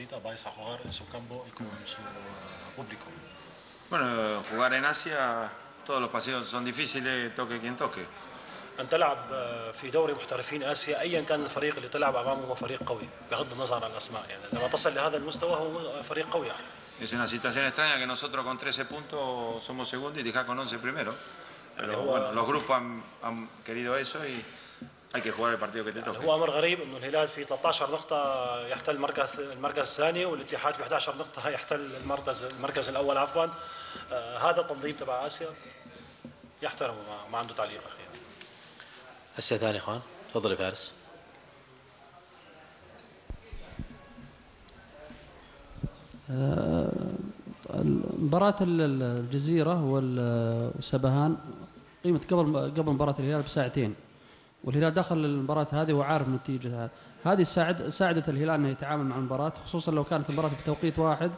ahorita vais a jugar en su campo y con su público. Bueno, jugar en Asia, todos los partidos son difíciles, toque quien toque. أن تلعب في دوري محترفين آسيا أيا كان الفريق اللي تلعب أمامه هو فريق قوي بغض النظر عن الأسماء، يعني لما تصل لهذا المستوى هو فريق قوي يا أخي. Es una situación extraña que nosotros con 13 puntos somos segundos y Tijá con 11 primero. Pero bueno, los grupos han querido eso y hay que jugar el partido que te toque. هو أمر غريب إنه الهلال في 13 نقطة يحتل المركز الثاني، والاتحاد في 11 نقطة يحتل المركز الأول عفوا. هذا التنظيم تبع آسيا يحترم، ما عنده تعليق أخي. أسئلة ثانية إخوان؟ تفضل يا فارس. مباراة الجزيرة والسبهان قيمة قبل مباراة الهلال بساعتين، والهلال دخل المباراة هذه وعارف نتيجتها. هذه ساعدت الهلال أنه يتعامل مع المباراة، خصوصا لو كانت المباراة في توقيت واحد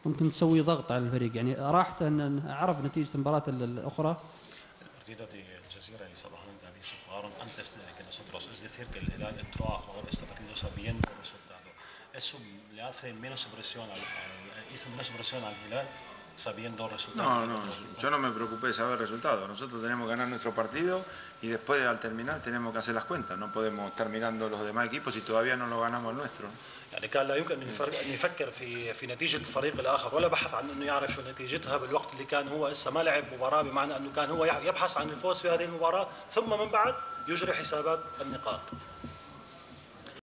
ممكن تسوي ضغط على الفريق. يعني راحت أن عرف نتيجة المباراة الأخرى. partido de Jazeera y Sabahán también se jugaron antes de que nosotros, es decir, que el Hilal entró a jugar este partido sabiendo el resultado. Eso le hace menos presión hizo menos presión al Hilal sabiendo el resultado. No, yo no me preocupé de saber el resultado. Nosotros tenemos que ganar nuestro partido y después al terminar tenemos que hacer las cuentas. No podemos estar mirando los demás equipos si todavía no lo ganamos el nuestro. يعني كان لا يمكن أن يفكر في نتيجة الفريق الآخر ولا بحث عن أنه يعرف شو نتيجتها بالوقت اللي كان هو لسه ما لعب مباراة، بمعنى أنه كان هو يبحث عن الفوز في هذه المباراة ثم من بعد يجري حسابات النقاط.